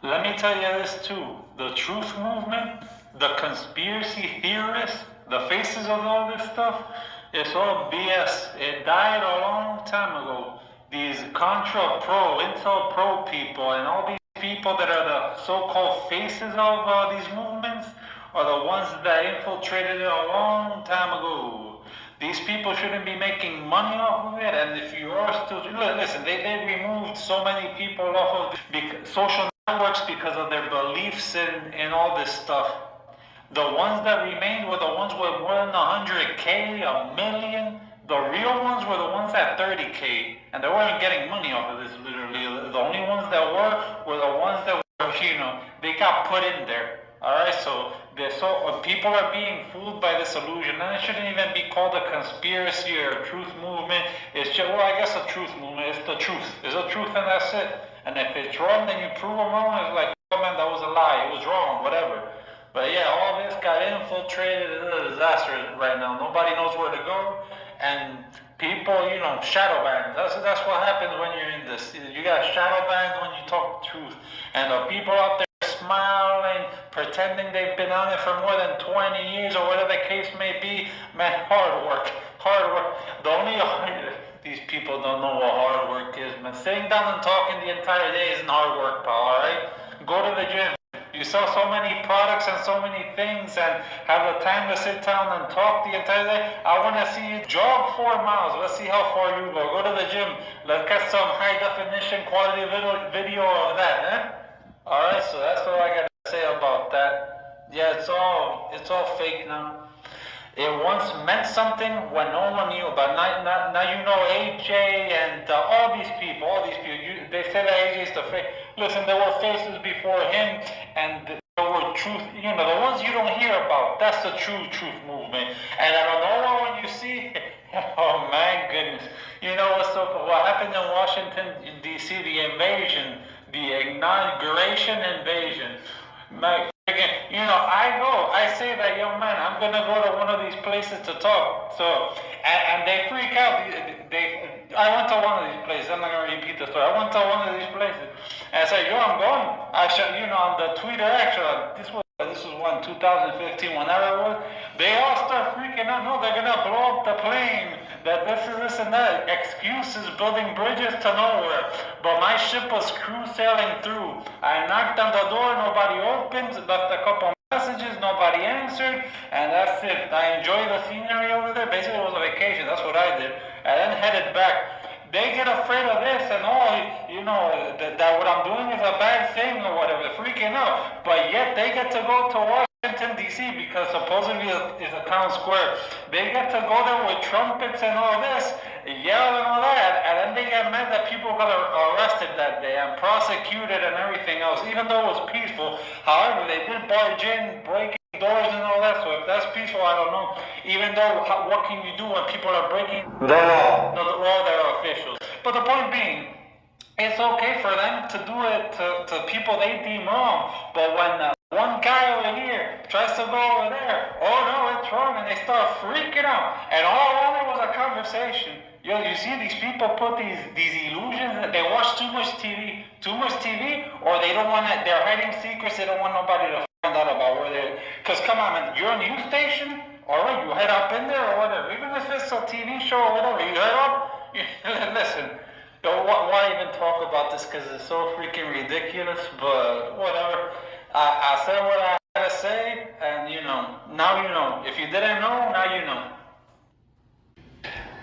Let me tell you this too. The truth movement, the conspiracy theorists, the faces of all this stuff, it's all BS. It died a long time ago. These Contra Pro, Intel Pro people, and all these people that are the so-called faces of these movements are the ones that infiltrated it a long time ago. These people shouldn't be making money off of it, and if you are still, listen, they removed so many people off of social networks because of their beliefs in all this stuff. The ones that remained were the ones with more than 100K, a million. The real ones were the ones at 30K, and they weren't getting money off of this, literally. The only ones that were the ones that were, they got put in there. Alright, so people are being fooled by this illusion, and it shouldn't even be called a conspiracy or a truth movement. It's just, well, I guess a truth movement. It's the truth. It's the truth, and that's it. And if it's wrong, then you prove them wrong. It's like, oh man, that was a lie. It was wrong, whatever. But yeah, all this got infiltrated. It's a disaster right now. Nobody knows where to go, and people, shadow bans. That's what happens when you're in this. You got shadow bans when you talk truth, and the people out there smiling, pretending they've been on it for more than 20 years or whatever the case may be. Man, hard work. These people don't know what hard work is, man. Sitting down and talking the entire day isn't hard work, pal, alright? Go to the gym. You sell so many products and so many things and have the time to sit down and talk the entire day. I want to see you jog 4 miles. Let's see how far you go. Go to the gym. Let's get some high definition quality video of that, eh? Alright, so that's all I gotta say about that. Yeah, it's all fake now. It once meant something when no one knew, but now you know AJ and all these people. They say that AJ is the fake. Listen, there were faces before him, and there were truth. The ones you don't hear about. That's the true truth movement. And I don't know when you see. Oh my goodness! What happened in Washington D.C. The invasion, the inauguration invasion. I say that, young man, I'm gonna go to one of these places to talk. So, and they freak out. I went to one of these places. I'm not gonna repeat the story. I went to one of these places, and I said, "Yo, I'm going." On the Twitter, actually, this was 2015, whenever it was. They all start freaking out. No, they're gonna blow up the plane. That this and that. Excuses, building bridges to nowhere. But my ship was cruise sailing through. I knocked on the door, nobody opened. Left a couple messages, nobody answered, and that's it. I enjoyed the scenery over there. Basically, it was a vacation. That's what I did. And then headed back. They get afraid of this and that what I'm doing is a bad thing or whatever. They're freaking out. But yet they get to go to Washington, D.C. because supposedly it's a town square. They get to go there with trumpets and all this, yell and all that, and then they get mad that people got arrested that day and prosecuted and everything else, even though it was peaceful. However, they did barge in, break doors and all that. So if that's peaceful, I don't know. Even though, what can you do when people are breaking the law? The law, that are officials. But the point being, it's okay for them to do it to people they deem wrong. But when one guy over here tries to go over there, oh no, it's wrong, and they start freaking out. And all around it was a conversation. You see these people put these illusions. They watch too much TV, or they don't want to. They're hiding secrets. They don't want nobody to find out about where they're. Because come on, man, you're a news station. All right, you head up in there or whatever. Even if it's a TV show or whatever, you head up. Listen, why even talk about this? Because it's so freaking ridiculous. But whatever. I said what I had to say, and now you know. If you didn't know, now you know.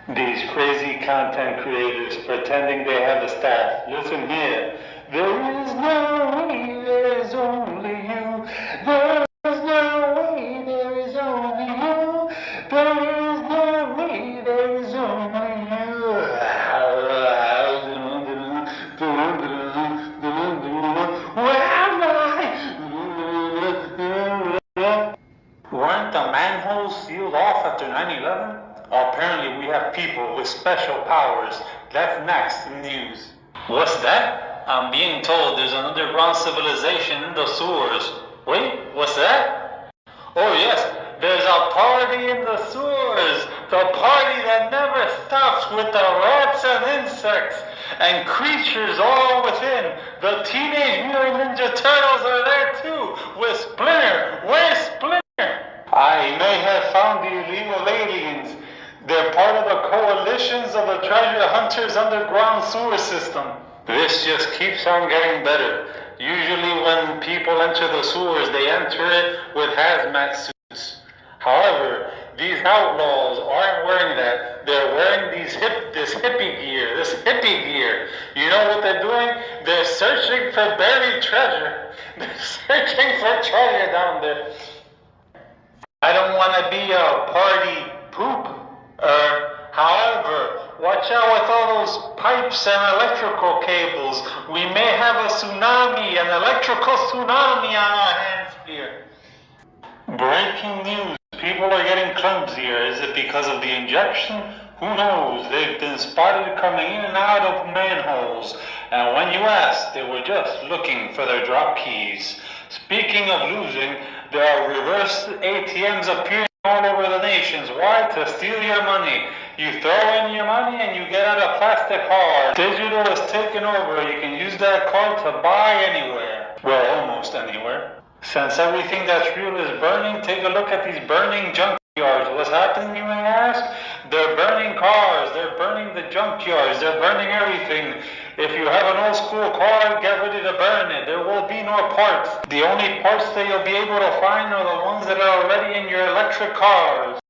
These crazy content creators pretending they have a staff. Listen here. There is no way, there is only you. There is no way, there is only you. There is no way, there is only you. Where am I? Weren't the manholes sealed off after 9/11? Apparently we have people with special powers. That's next in news. What's that? I'm being told there's an underground civilization in the sewers. Wait, what's that? Oh yes, There's a party in the sewers. The party that never stops with the rats and insects and creatures all within. The Teenage Mutant Ninja Turtles are there too with Splinter. Where's Splinter? I may have found the illegal aliens. They're part of the coalitions of the treasure hunters underground sewer system. This just keeps on getting better. Usually when people enter the sewers, they enter it with hazmat suits. However, these outlaws aren't wearing that. They're wearing this hippie gear. You know what they're doing? They're searching for buried treasure. They're searching for treasure down there. I don't want to be a party poop. However, watch out with all those pipes and electrical cables. We may have a tsunami, an electrical tsunami on our hands here. Breaking news. People are getting clumsier. Is it because of the injection? Who knows? They've been spotted coming in and out of manholes. And when you ask, they were just looking for their drop keys. Speaking of losing, there are reverse ATMs appearing all over the nations. Why? To steal your money. You throw in your money and you get out a plastic card. Digital is taken over. You can use that card to buy anywhere. Well, almost anywhere. Since everything that's real is burning, take a look at these burning junkyards. What's happening, you may ask? They're burning cars. They're burning the junkyards. They're burning everything. If you have an old school car, get ready to burn it. There will be no parts. The only parts that you'll be able to find are the ones that are already in your electric cars.